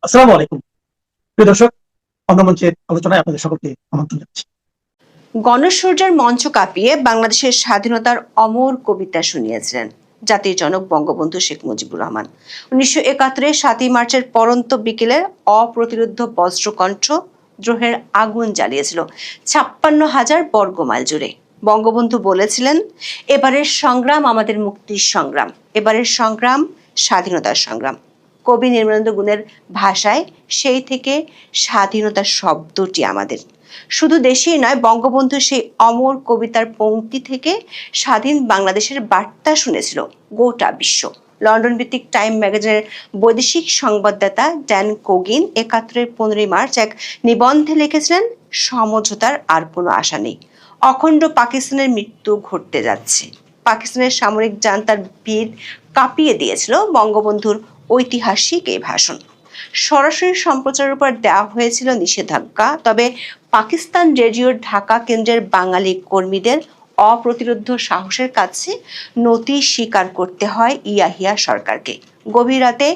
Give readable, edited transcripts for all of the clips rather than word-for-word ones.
আসসালামু আলাইকুম প্রিয় দর্শক, অন্নমঞ্চের আলোচনায় আপনাদের সকলকে আমন্ত্রণ জানাচ্ছি। গণসূর্যের মঞ্চ কাঁপিয়ে বাংলাদেশের স্বাধীনতার অমর কবিতা শুনিয়েছিলেন জাতির জনক বঙ্গবন্ধু শেখ মুজিবুর রহমান। 1971 7ই মার্চের পরন্ত বিকেলের অপ্রতিরোধ্য বজ্রকণ্ঠ দ্রোহের আগুন জ্বালিয়েছিল 56,000 বর্গমাইল জুড়ে। বঙ্গবন্ধু বলেছিলেন, এবারের সংগ্রাম আমাদের মুক্তির সংগ্রাম, এবারের সংগ্রাম স্বাধীনতার সংগ্রাম। কবি নির্মলেন্দু গুণের ভাষায় সেই থেকে স্বাধীনতার শব্দটি আমাদের। শুধু দেশেই নয়, বঙ্গবন্ধু সেই অমর কবিতার পংক্তি থেকে স্বাধীন বাংলাদেশের বার্তা শুনেছিল গোটা বিশ্ব। লন্ডন ভিত্তিক টাইম ম্যাগাজিনের বৈদেশিক সংবাদদাতা ড্যান কোগিন 71-এর 15ই মার্চ এক নিবন্ধে লিখেছিলেন, সমঝোতার আর কোনো আশা নেই, অখণ্ড পাকিস্তানের মৃত্যু ঘটতে যাচ্ছে। পাকিস্তানের সামরিক জান্তার ভিড় কাঁপিয়ে দিয়েছিল বঙ্গবন্ধুর ঐতিহাসিক এই ভাষণ। সরাসরি সম্প্রচারের উপর দেওয়া হয়েছিল নিষেধাজ্ঞা, তবে পাকিস্তান রেডিওর ঢাকা কেন্দ্রের বাঙালি কর্মীদের অপ্রতিরোধ্য সাহসের কাছে নতি স্বীকার করতে হয় ইয়াহিয়া সরকারকে। গভীর রাতে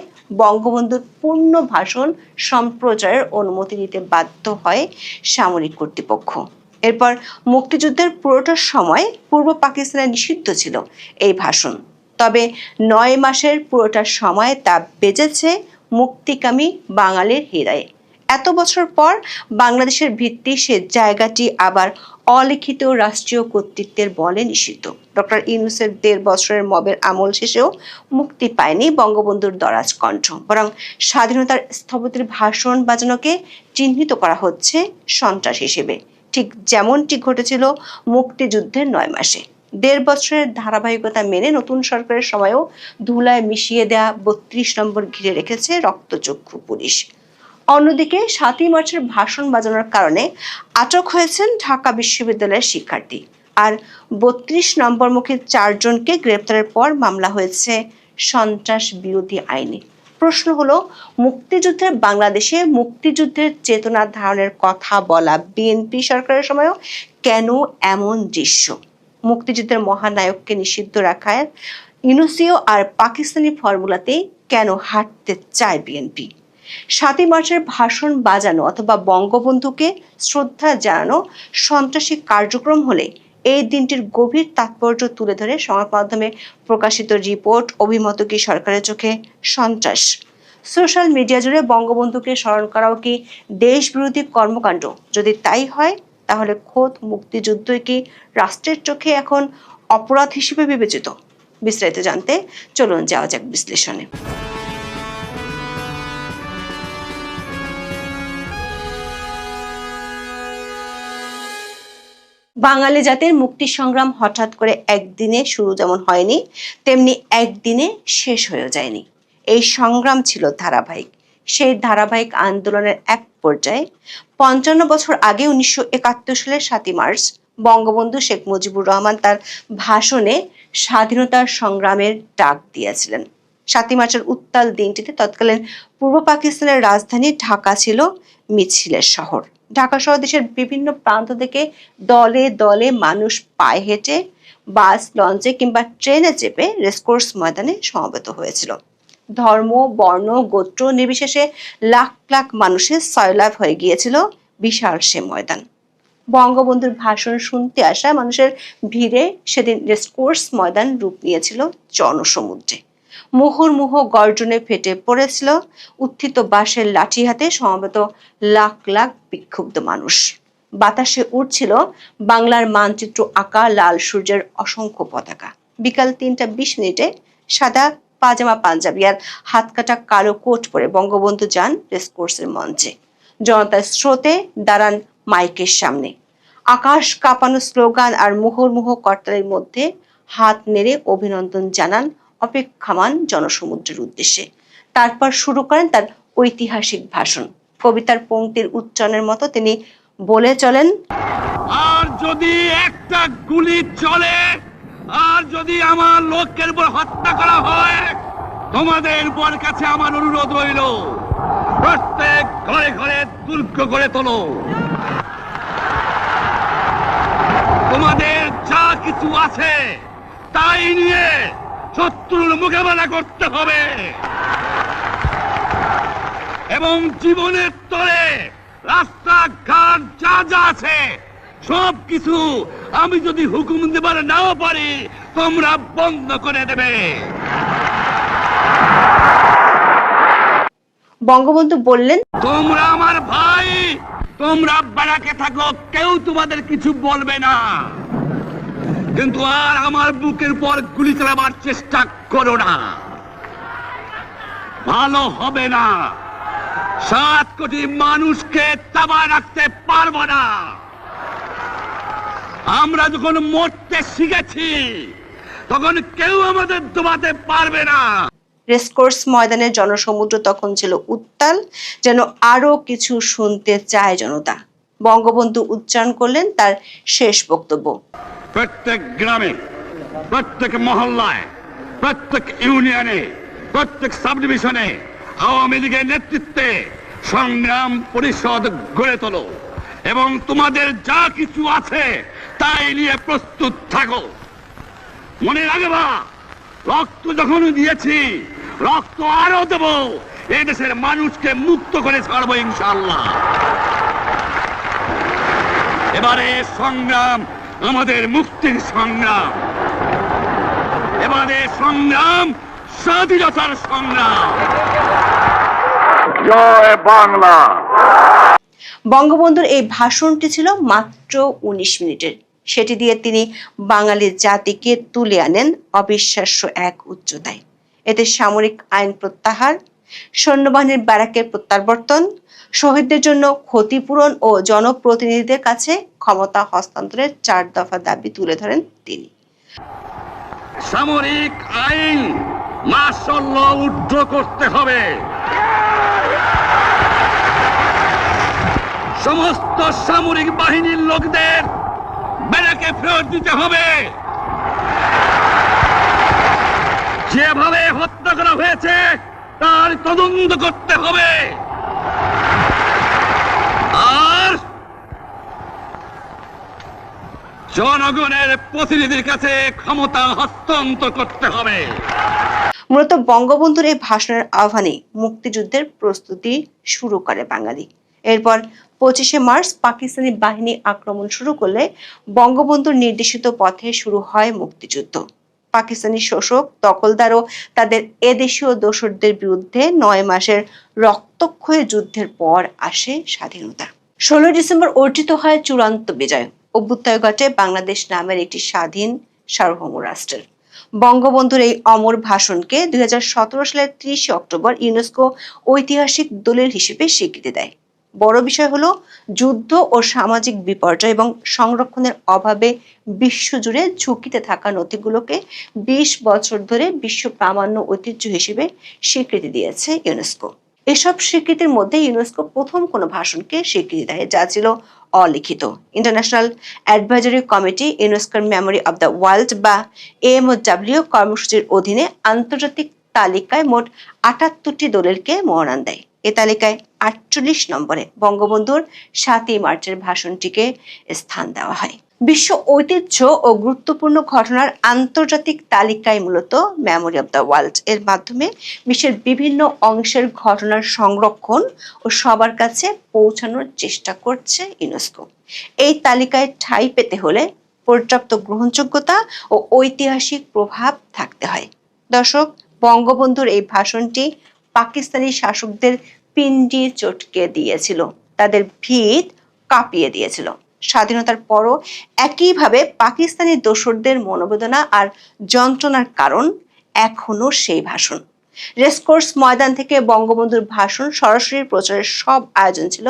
বঙ্গবন্ধুর পূর্ণ ভাষণ সম্প্রচারের অনুমতি দিতে বাধ্য হয় সামরিক কর্তৃপক্ষ। এরপর মুক্তিযুদ্ধের পুরোটা সময় পূর্ব পাকিস্তানে নিষিদ্ধ ছিল এই ভাষণ, তবে 9 মাসের পুরোটা সময় তা বেজেছে মুক্তিকামী বাঙালির হৃদয়ে। এত বছর পর বাংলাদেশের ভিত্তি সে জায়গাটি আবার অলিখিত রাষ্ট্রীয় কর্তৃত্বের বলে নিষিদ্ধ। ডক্টর ইউনূসের 1.5 বছরের মবের আমল শেষেও মুক্তি পায়নি বঙ্গবন্ধুর দরাজ কণ্ঠ, বরং স্বাধীনতার স্থপতির ভাষণ বাজানোকে চিহ্নিত করা হচ্ছে সন্ত্রাস হিসেবে, ঠিক যেমনটি ঘটেছিল মুক্তিযুদ্ধের 9 মাসে। 1.5 বছরের ধারাবাহিকতা মেনে নতুন সরকারের সময়ও ধুলায় মিশিয়ে দেয়া 32 নম্বর ঘিরে রেখেছে রক্তচক্ষু পুলিশ। অন্যদিকে 7ই মার্চের ভাষণ বাজানোর কারণে আটক হয়েছেন ঢাকা বিশ্ববিদ্যালয়ের শিক্ষার্থী, আর 32 নম্বর মুখে 4 জনকে গ্রেপ্তারের পর মামলা হয়েছে সন্ত্রাস বিরোধী আইনে। প্রশ্ন হলো, মুক্তিযুদ্ধের বাংলাদেশে মুক্তিযুদ্ধের চেতনা ধারণের কথা বলা বিএনপি সরকারের সময়ও কেন এমন দৃশ্য? মুক্তিযুদ্ধের মহানায়ককে নিষিদ্ধ রাখায় ইউনূসীয় আর পাকিস্তানি ফর্মুলাতেই কেন হাঁটতে চায় বিএনপি? 7ই মার্চের ভাষণ বাজানো অথবা বঙ্গবন্ধুকে শ্রদ্ধা জানানো সন্ত্রাসী কার্যক্রম হলে এই দিনটির গভীর তাৎপর্য তুলে ধরে সংবাদ মাধ্যমে প্রকাশিত রিপোর্ট অভিমত কি সরকারের চোখে সন্ত্রাস? সোশ্যাল মিডিয়া জুড়ে বঙ্গবন্ধুকে স্মরণ করাও কি দেশবিরোধী কর্মকাণ্ড? যদি তাই হয়, তাহলে খোদ মুক্তিযুদ্ধই কি রাষ্ট্রের চোখে এখন অপরাধ হিসেবে বিবেচিত? বিস্তারিত জানতে চলুন যাওয়া যাক বিশ্লেষণে। বাঙালি জাতির মুক্তি সংগ্রাম হঠাৎ করে একদিনে শুরু যেমন হয়নি, তেমনি একদিনে শেষ হয়ে যায়নি। এই সংগ্রাম ছিল ধারাবাহিক। সেই ধারাবাহিক আন্দোলনের এক পর্যায়ে 55 বছর আগে 1971 সালের 7ই মার্চ বঙ্গবন্ধু শেখ মুজিবুর রহমান তার ভাষণে স্বাধীনতার সংগ্রামের ডাক দিয়েছিলেন। 7ই মার্চের উত্তাল দিনটিতে তৎকালীন পূর্ব পাকিস্তানের রাজধানী ঢাকা ছিল মিছিলের শহর। ঢাকা সহ দেশের বিভিন্ন প্রান্ত থেকে দলে দলে মানুষ পায়ে হেঁটে, বাস, লঞ্চে কিংবা ট্রেনে চেপে রেসকোর্স ময়দানে সমবেত হয়েছিল। ধর্ম, বর্ণ, গোত্র নির্বিশেষে লাখ লাখ মানুষের সয়লাভ হয়ে গিয়েছিল বিশাল সে ময়দান। বঙ্গবন্ধুর ভাষণ শুনতে আসা মানুষের ভিড়ে সেদিন রেসকোর্স ময়দান রূপ নিয়েছিল জনসমুদ্রে। মুহুর্মুহ গর্জনে ফেটে পড়েছিল উত্থিত বাঁশের লাঠি হাতে সমবেত লাখ লাখ বিক্ষুব্ধ মানুষ। বাতাসে উড়ছিল বাংলার মানচিত্র আঁকা লাল সূর্যের অসংখ্য পতাকা। বিকাল 3:20 সাদা পাজামা পাঞ্জাবি আর হাত কাটা কালো কোট পরে বঙ্গবন্ধু যান রেসকোর্সের মঞ্চে। জনতার স্রোতে দাঁড়ান মাইকের সামনে। আকাশ কাঁপানো স্লোগান আর মুহুর্মুহ করতালির মধ্যে হাত নেড়ে অভিনন্দন জানান অপেক্ষামান জনসমুদ্রের উদ্দেশ্যে। তারপর শুরু করেন তার ঐতিহাসিক ভাষণ। কবিতার পংক্তির উচ্চারণের মতো তিনি বলে চলেন, আর যদি একটা গুলি চলে, আর যদি আমার লোকের উপর হত্যা করা হয়, তোমাদের উপর কাছে আমার অনুরোধ রইল, প্রত্যেক ঘরে ঘরে দুর্গ গড়ে তোলো। তোমাদের যা কিছু আছে তাই নিয়ে শত্রুর মোকাবেলা করতে হবে। এবং জীবনের তরে রাস্তাঘাট যা যা আছে সবকিছু আমি যদি হুকুম দেবার নাও পারি তোমরা বন্ধ করে দেবে। বঙ্গবন্ধু বললেন, তোমরা আমার ভাই, তোমরা বাড়াকে থাকো, কেউ তোমাদের কিছু বলবে না, কিন্তু আর আমার বুকের পর গুলি চালাবার চেষ্টা করো না, ভালো হবে না। 7 কোটি মানুষকে তাবায় রাখতে পারবো না। আমরা যখন মরতে শিখেছি তখন কেউ আমাদের দবাতে পারবে না। রেসকোর্স ময়দানের জনসমুদ্র তখন ছিল উত্তাল, যেন আরো কিছু শুনতে চায় জনতা। বঙ্গবন্ধু উচ্চারণ করলেন তার শেষ বক্তব্য। প্রত্যেক গ্রামে, প্রত্যেক মহল্লায়, প্রত্যেক ইউনিয়নে, প্রত্যেক সাব ডিভিশনে আওয়ামী লীগের নেতৃত্বে সংগ্রাম পরিষদ গড়ে তোলো এবং তোমাদের যা কিছু আছে তাই নিয়ে প্রস্তুত থাকো। মনে রাখবা, রক্ত যখন দিয়েছি রক্ত আরো দেব, এই দেশের মানুষকে মুক্ত করে ছাড়বো ইনশাআল্লাহ। এবারে সংগ্রাম আমাদের মুক্তির সংগ্রাম, এবারে সংগ্রাম স্বাধীনতার সংগ্রাম। জয় বাংলা। বঙ্গবন্ধুর এই ভাষণটি ছিল মাত্র 19 মিনিটের। সেটি দিয়ে তিনি বাঙালি জাতিকে তুলে আনেন অবিশ্বাস্য এক উচ্চতায়। এতে সামরিক আইন প্রত্যাহার, সৈন্যবাহিনীর ব্যারাকের প্রত্যাবর্তন, শহীদদের জন্য ক্ষতিপূরণ ও জনপ্রতিনিধিদের কাছে ক্ষমতা হস্তান্তরের 4 দফা দাবি তুলে ধরেন তিনি। সামরিক আইন মার্শাল ল উড্র করতে হবে, সমস্ত সামরিক বাহিনীর লোকদের ব্যারাকে ফেরত দিতে হবে, যেভাবে হত্যা করা হয়েছে তার তদন্ত করতে হবে, আর জনগণের প্রতিনিধির কাছে ক্ষমতা হস্তান্তর করতে হবে। মূলত বঙ্গবন্ধুর এই ভাষণের আহ্বানে মুক্তিযুদ্ধের প্রস্তুতি শুরু করে বাঙালি। এরপর 25শে মার্চ পাকিস্তানি বাহিনী আক্রমণ শুরু করলে বঙ্গবন্ধুর নির্দেশিত পথে শুরু হয় মুক্তিযুদ্ধ। পাকিস্তানি শোষক, দখলদার ও তাদের এদেশীয় দোসরদের বিরুদ্ধে 9 মাসের রক্তক্ষয়ী যুদ্ধের পর আসে স্বাধীনতা। 16 ডিসেম্বর অর্জিত হয় চূড়ান্ত বিজয়। অভ্যুদয় ঘটে বাংলাদেশ নামের একটি স্বাধীন সার্বভৌম রাষ্ট্রের। বঙ্গবন্ধুর এই অমর ভাষণকে 2017 সালের 30 অক্টোবর ইউনেস্কো ঐতিহাসিক দলিল হিসেবে স্বীকৃতি দেয়। বড় বিষয় হলো যুদ্ধ ও সামাজিক বিপর্যয় এবং সংরক্ষণের অভাবে বিশ্বজুড়ে ঝুঁকিতে থাকা নথিগুলোকে 20 বছর ধরে বিশ্ব প্রামাণ্য ঐতিহ্য হিসেবে স্বীকৃতি দিয়েছে ইউনেস্কো। এসব স্বীকৃতির মধ্যে ইউনেস্কো প্রথম কোনো ভাষণকে স্বীকৃতি দেয় যা ছিল অলিখিত। ইন্টারন্যাশনাল অ্যাডভাইজারি কমিটি ইউনেস্কোর মেমোরি অব দ্য ওয়ার্ল্ড বা AMOW কর্মসূচির অধীনে আন্তর্জাতিক তালিকায় মোট 78টি দলিলকে মনোনয়ন দেয়। এ তালিকায় 48 নম্বরে বঙ্গবন্ধুর 7ই মার্চের ভাষণটিকে স্থান দেওয়া হয়। বিশ্ব ঐতিহ্য ও গুরুত্বপূর্ণ ঘটনার আন্তর্জাতিক তালিকায় মূলত মেমোরি অব দ্য ওয়ার্ল্ড এর মাধ্যমে বিশ্বের বিভিন্ন অংশের ঘটনার সংরক্ষণ ও সবার কাছে পৌঁছানোর চেষ্টা করছে ইউনেস্কো। এই তালিকায় ঠাঁই পেতে হলে পর্যাপ্ত গ্রহণযোগ্যতা ও ঐতিহাসিক প্রভাব থাকতে হয়। দর্শক, বঙ্গবন্ধুর এই ভাষণটি পাকিস্তানি শাসকদের পিণ্ডি চটকে দিয়েছিল, তাদের ভিত কাঁপিয়ে দিয়েছিল। স্বাধীনতার পরও একইভাবে পাকিস্তানি দোসরদের মনোবেদনা আর যন্ত্রণার কারণ এখনো সেই ভাষণ। রেসকোর্স ময়দান থেকে বঙ্গবন্ধুর ভাষণ সরাসরি প্রচারের সব আয়োজন ছিল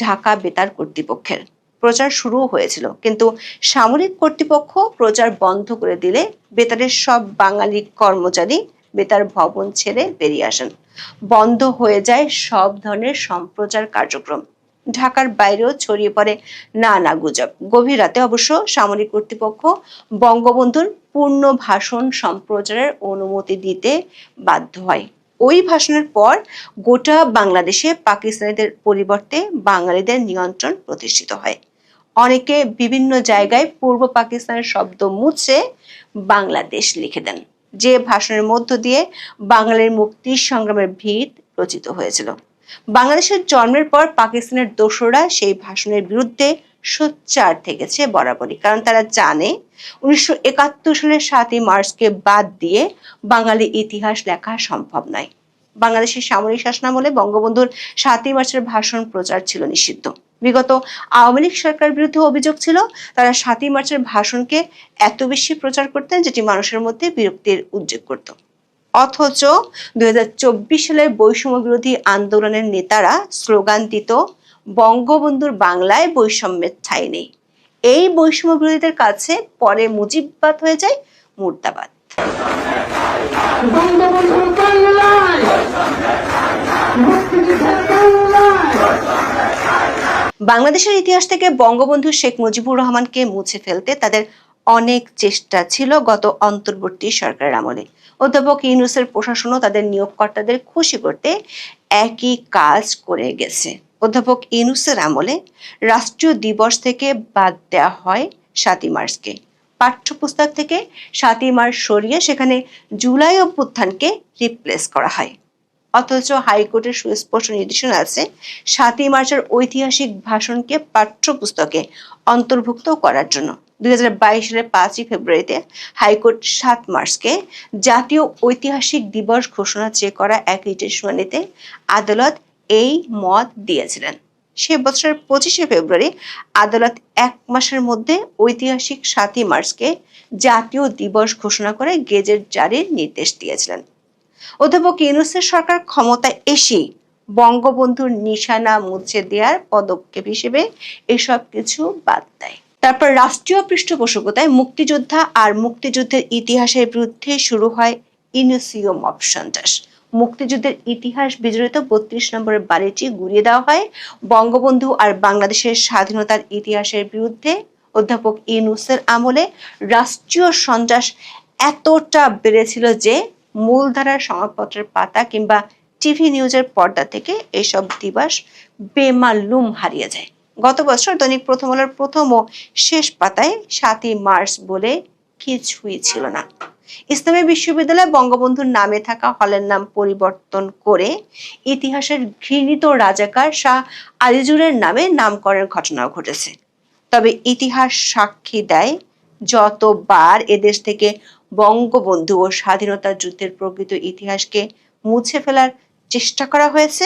ঢাকা বেতার কর্তৃপক্ষের। প্রচার শুরু হয়েছিল, কিন্তু সামরিক কর্তৃপক্ষ প্রচার বন্ধ করে দিলে বেতারের সব বাঙালি কর্মচারী বেতার ভবন ছেড়ে বেরিয়ে আসেন। বন্ধ হয়ে যায় সব ধরনের সম্প্রচার কার্যক্রম। ঢাকার বাইরেও ছড়িয়ে পড়ে নানা গুজব। গভীর রাতে অবশ্য সামরিক কর্তৃপক্ষ বঙ্গবন্ধুর পূর্ণ ভাষণ সম্প্রচারের অনুমতি দিতে বাধ্য হয়। ওই ভাষণের পর গোটা বাংলাদেশে পাকিস্তানিদের পরিবর্তে বাঙালিদের নিয়ন্ত্রণ প্রতিষ্ঠিত হয়। অনেকে বিভিন্ন জায়গায় পূর্ব পাকিস্তানের শব্দ মুছে বাংলাদেশ লিখে দেন, যে ভাষণের মধ্য দিয়ে বাঙালির মুক্তির সংগ্রামের ভিত রচিত হয়েছিল। বাংলাদেশের জন্মের পর পাকিস্তানের দোসররা সেই ভাষণের বিরুদ্ধে সোচ্চার থেকেছে বরাবরই, কারণ তারা জানে 1971 সালের 7ই মার্চকে বাদ দিয়ে বাঙালি ইতিহাস লেখা সম্ভব নয়। বাংলাদেশের সামরিক শাসনামলে বঙ্গবন্ধুর 7ই মার্চের ভাষণ প্রচার ছিল নিষিদ্ধ। বিগত আওয়ামী লীগ সরকারের বিরুদ্ধে অভিযোগ ছিল তারা 7ই মার্চের ভাষণকে এত বেশি প্রচার করতেন যেটি মানুষের মধ্যে বিরক্তির উদ্রেক করত। অথচ 2024 সালের বৈষম্য বিরোধী আন্দোলনের নেতারা স্লোগান দিত, বঙ্গবন্ধুর বাংলায় বৈষম্যের ঠাঁই নেই। এই বৈষম্য বিরোধীদের কাছে পরে মুজিববাদ হয়ে যায় মুর্দাবাদ। বাংলাদেশের ইতিহাস থেকে বঙ্গবন্ধু শেখ মুজিবুর রহমানকে মুছে ফেলতে তাদের অনেক চেষ্টা ছিল গত অন্তর্বর্তী সরকারের আমলে। অধ্যাপক ইউনূসের প্রশাসনও তাদের নিয়োগকর্তাদের খুশি করতে একই কাজ করে গেছে। অধ্যাপক ইউনূসের আমলে রাষ্ট্রীয় দিবস থেকে বাদ দেওয়া হয় 7ই মার্চকে। পাঠ্যপুস্তক থেকে 7ই মার্চ সরিয়ে সেখানে জুলাই অভ্যুত্থানকে রিপ্লেস করা হয়। অথচ হাইকোর্টের সুস্পষ্ট নির্দেশনা আছে 7ই মার্চের ঐতিহাসিক ভাষণকে পাঠ্যপুস্তকে অন্তর্ভুক্ত করার জন্য। 2022 সালের 5ই ফেব্রুয়ারিতে হাইকোর্ট 7 মার্চকে জাতীয় ঐতিহাসিক দিবস ঘোষণা চেয়ে করা এক রিটের শুনানিতে আদালত এই মত দিয়েছিলেন। সে বছরের 25শে ফেব্রুয়ারি আদালত 1 মাসের মধ্যে ঐতিহাসিক 7ই মার্চকে জাতীয় দিবস ঘোষণা করে গেজেট জারির নির্দেশ দিয়েছিলেন। অধ্যাপক ইউনূসের সরকার ক্ষমতায় এসেই বঙ্গবন্ধুর নিশানা মুছে দেওয়ার পদক্ষেপ হিসেবে এসব কিছু বাদ দেয়। তারপর রাষ্ট্রীয় পৃষ্ঠপোষকতায় মুক্তিযোদ্ধা আর মুক্তিযুদ্ধের ইতিহাসের বিরুদ্ধে শুরু হয় ইউনুসীয় মব সন্ত্রাস। মুক্তিযুদ্ধের ইতিহাস বিজড়িত 32 নম্বরের বাড়িটি গুড়িয়ে দেওয়া হয়। বঙ্গবন্ধু আর বাংলাদেশের স্বাধীনতার ইতিহাসের বিরুদ্ধে অধ্যাপক ইউনূসের আমলে রাষ্ট্রীয় সন্ত্রাস এতটা বেড়েছিল যে মূলধারার সংবাদপত্রের পাতা কিংবা টিভি নিউজের পর্দা থেকে এসব দিবস বেমালুম হারিয়ে যায়। গত বছর দৈনিক প্রথম আলোর প্রথম ও শেষ পাতায় 7ই মার্চ বলে কিছুই ছিল না। ইসলামী বিশ্ববিদ্যালয়ে বঙ্গবন্ধুর নামে থাকা হলের নাম পরিবর্তন করে ইতিহাসের ঘৃণিত রাজাকার শাহ আলীজুরের নামে নামকরণের ঘটনাও ঘটেছে। তবে ইতিহাস সাক্ষী দেয়, যতবার এদেশ থেকে বঙ্গবন্ধু ও স্বাধীনতা যুদ্ধের প্রকৃত ইতিহাসকে মুছে ফেলার চেষ্টা করা হয়েছে,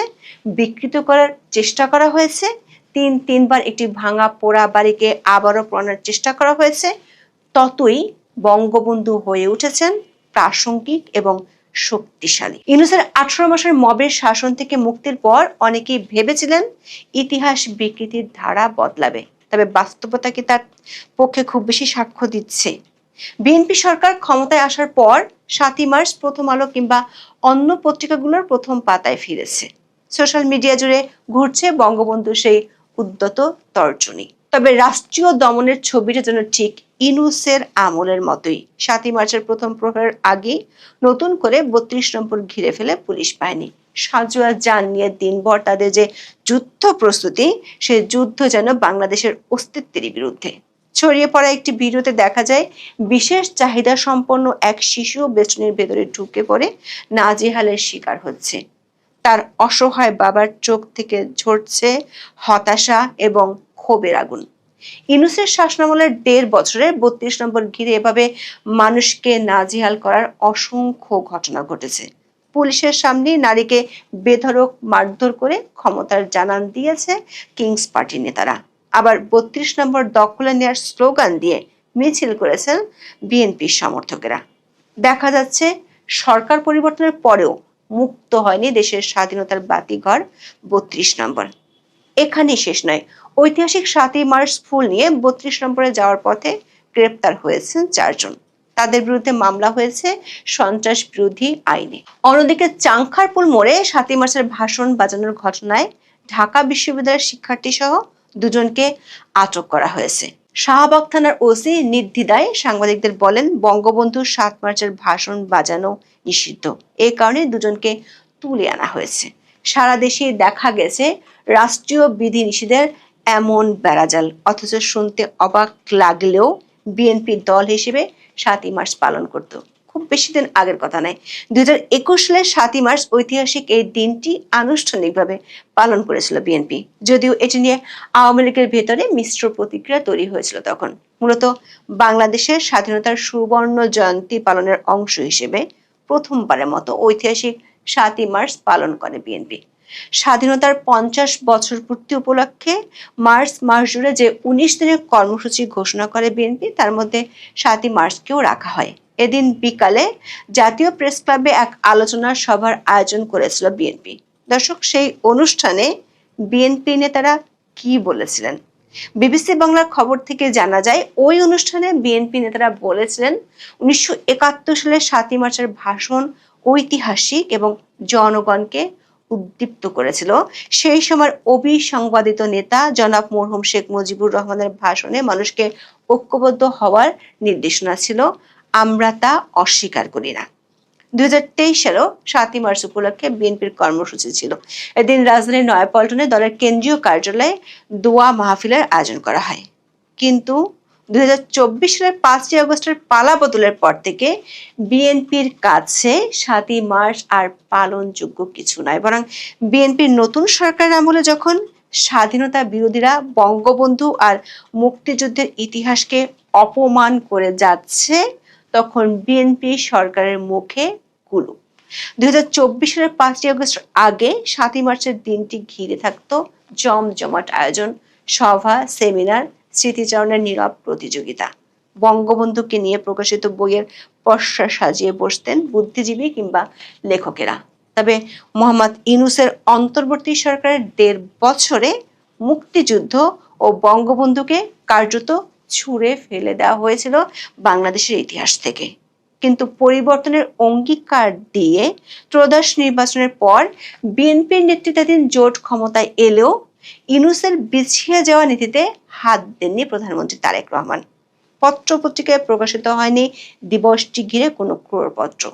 বিকৃত করার চেষ্টা করা হয়েছে, তিনবার একটি ভাঙা পোড়া বাড়িকে আবারও প্রণার চেষ্টা করা হয়েছে, ততই বঙ্গবন্ধু হয়ে উঠেছেন প্রাসঙ্গিক এবং শক্তিশালী। ইউনূসের 18 মাসের মবের শাসন থেকে মুক্তির পর অনেকেই ভেবেছিলেন ইতিহাস বিকৃতির ধারা বদলাবে, তবে বাস্তবতা কি তার পক্ষে খুব বেশি সাক্ষ্য দিচ্ছে? বিএনপি সরকার ক্ষমতায় আসার পর 7ই মার্চ প্রথম আলো কিংবা অন্য পত্রিকাগুলোর প্রথম পাতায় ফিরেছে। সোশ্যাল মিডিয়া জুড়ে ঘুরছে বঙ্গবন্ধুর সেই উদ্যত তর্জনী। তবে রাষ্ট্রীয় দমনের ছবিটা যেন ঠিক ইউনূসের আমলের মতোই। 7ই মার্চের প্রথম প্রহরের আগে নতুন করে 32 নম্বর ঘিরে ফেলে পুলিশ বাহিনী। সাজোয়া যান নিয়ে দিনভর তাদের যে যুদ্ধ প্রস্তুতি, সে যুদ্ধ যেন বাংলাদেশের অস্তিত্বেরই বিরুদ্ধে। ছড়িয়ে পড়া একটি ভিডিওতে দেখা যায় বিশেষ চাহিদা সম্পন্ন এক শিশু বেষ্টনীর ভেতরে ঢুকে পড়ে নাজেহালের শিকার হচ্ছে। তার অসহায় বাবার চোখ থেকে ঝরছে হতাশা এবং ক্ষোভের আগুন। ইউনূসের শাসনামলের 1.5 বছরের 32 নম্বর ঘিরে এভাবে মানুষকে নাজেহাল করার অসংখ্য ঘটনা ঘটেছে। পুলিশের সামনে নারীকে বেধড়ক মারধর করে ক্ষমতার জানান দিয়েছে কিংস পার্টির নেতারা। আবার 32 নম্বর দখলে নেওয়ার স্লোগান দিয়ে মিছিল করেছেন বিএনপির সমর্থকেরা। দেখা যাচ্ছে সরকার পরিবর্তনের পরেও মুক্ত হয়নি দেশের স্বাধীনতার বাতিঘর 32 নম্বর। এখানেই শেষ নয়, ঐতিহাসিক 7ই মার্চ ফুল নিয়ে 32 নম্বরে যাওয়ার পথে গ্রেপ্তার হয়েছেন 4 জন। তাদের বিরুদ্ধে মামলা হয়েছে সন্ত্রাস বিরোধী আইনে। অন্যদিকে চাংখারপুল মোড়ে 7ই মার্চের ভাষণ বাজানোর ঘটনায় ঢাকা বিশ্ববিদ্যালয়ের শিক্ষার্থী সহ 2 জনকে আটক করা হয়েছে। শাহবাগ থানার ওসি নির্দ্বিধায় সাংবাদিকদের বলেন, বঙ্গবন্ধুর 7 মার্চের ভাষণ বাজানো নিষিদ্ধ, এই কারণে 2 জনকে তুলে আনা হয়েছে। সারা দেশে দেখা গেছে রাষ্ট্রীয় বিধিনিষেধের এমন বেড়াজাল, অথচ শুনতে অবাক লাগলেও বিএনপি দল হিসেবে 7ই মার্চ পালন করত। খুব বেশি দিন আগের কথা নয়, 2021 সালের 7ই মার্চ ঐতিহাসিক এই দিনটি আনুষ্ঠানিকভাবে পালন করেছিল বিএনপি। যদিও এটি নিয়ে আওয়ামী লীগের ভেতরে মিশ্র প্রতিক্রিয়া তৈরি হয়েছিল তখন। মূলত বাংলাদেশের স্বাধীনতার সুবর্ণ জয়ন্তী পালনের অংশ হিসেবে প্রথমবারের মতো ঐতিহাসিক 7ই মার্চ পালন করে বিএনপি। স্বাধীনতার 50 বছর পূর্তি উপলক্ষে মার্চ মাস জুড়ে যে 19 দিনের কর্মসূচি ঘোষণা করে বিএনপি, তার মধ্যে 7ই মার্চকেও রাখা হয়। এদিন বিকালে জাতীয় প্রেস ক্লাবে এক আলোচনা সভার আয়োজন করেছিল বিএনপি। দর্শক, সেই অনুষ্ঠানে বিএনপি নেতারা কি বলেছিলেন? বিবিসি বাংলার খবর থেকে জানা যায়, ওই অনুষ্ঠানে বিএনপি নেতারা বলেছিলেন 1971 সালের 7ই মার্চের ভাষণ ঐতিহাসিক এবং জনগণকে উদ্দীপ্ত করেছিল। সেই সময় অবিসংবাদিত নেতা জনাব মরহুম শেখ মুজিবুর রহমানের ভাষণে মানুষকে ঐক্যবদ্ধ হওয়ার নির্দেশনা ছিল, আমরা তা অস্বীকার করি না। 2023 সালেও 7ই মার্চ উপলক্ষে বিএনপির কর্মসূচি ছিল। এদিন রাজধানীর নয়াপল্টনে দলের কেন্দ্রীয় কার্যালয়ে দোয়া মাহফিলের আয়োজন করা হয়। কিন্তু 2024 সালের 5ই আগস্টের পালা বদলের পর থেকে বিএনপির কাছে 7ই মার্চ আর পালনযোগ্য কিছু নয়, বরং বিএনপির নতুন সরকারের আমলে যখন স্বাধীনতা বিরোধীরা বঙ্গবন্ধু আর মুক্তিযুদ্ধের ইতিহাসকে অপমান করে যাচ্ছে, তখন বিএনপি সরকারের মুখে কুলুপ। 2024 সালের 5ই আগস্ট আগে 7ই মার্চের দিনটি ঘিরে থাকতো জমজমাট আয়োজন, সভা, সেমিনার, স্মৃতিচারণের নীরব প্রতিযোগিতা। বঙ্গবন্ধুকে নিয়ে প্রকাশিত বইয়ের পসরা সাজিয়ে বসতেন বুদ্ধিজীবী কিংবা লেখকেরা। তবে মোহাম্মদ ইউনূসের অন্তর্বর্তী সরকারের 1.5 বছরে মুক্তিযুদ্ধ ও বঙ্গবন্ধুকে কার্যত ছুঁড়ে ফেলে দেওয়া হয়েছিল বাংলাদেশের ইতিহাস থেকে। কিন্তু পরিবর্তনের অঙ্গীকার দিয়ে ত্রয়োদশ নির্বাচনের পর বিএনপির নেতৃত্বাধীন জোট ক্ষমতায় এলেও ইউনূসের বিছিয়ে যাওয়া নীতিতে হাত দেননি প্রধানমন্ত্রী তারেক রহমান। পত্রপত্রিকায় প্রকাশিত হয়নি দিবসটি ঘিরে কোনো ক্রোড়পত্র,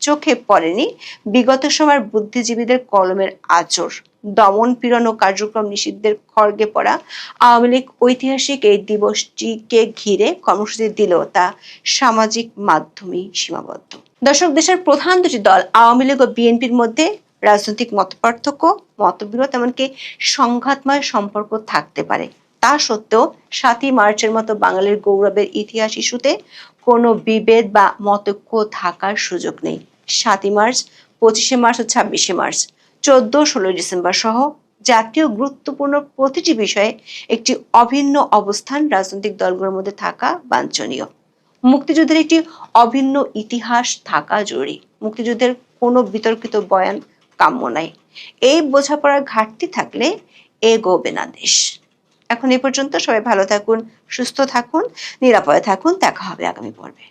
চোখে পড়েনি বিগত সময়ের বুদ্ধিজীবীদের কলমের আঁচড়, দমন পীড়ন ও কার্যক্রম নিষিদ্ধের খড়গে পড়া আওয়ামী লীগ ঐতিহাসিক এই দিবসটিকে ঘিরে কর্মসূচি দিলেও তা সামাজিক মাধ্যমেই সীমাবদ্ধ। দর্শক, দেশের প্রধান দুটি দল আওয়ামী লীগ ও বিএনপির মধ্যে রাজনৈতিক মতপার্থক্য, মতবিরোধ, এমনকি সংঘাতময় সম্পর্ক থাকতে পারে। তা সত্ত্বেও 7ই মার্চের মতো বাঙালির গৌরবের ইতিহাস ইস্যুতে কোনো বিভেদ বা মতৈক্য থাকার সুযোগ নেই। 7ই মার্চ, 25শে মার্চ ও 26শে মার্চ, 14-16 ডিসেম্বর সহ জাতীয় গুরুত্বপূর্ণ প্রতিটি বিষয়ে একটি অভিন্ন অবস্থান রাজনৈতিক দলগুলোর মধ্যে থাকা বাঞ্ছনীয়। মুক্তিযুদ্ধের একটি অভিন্ন ইতিহাস থাকা জরুরি। মুক্তিযুদ্ধের কোনো বিতর্কিত বয়ান কাম্য নাই। এই বোঝাপড়ার ঘাটতি থাকলে এগোবে না দেশ। এখন এ পর্যন্ত। সবাই ভালো থাকুন, সুস্থ থাকুন, নিরাপদে থাকুন। দেখা হবে আগামী পর্বে।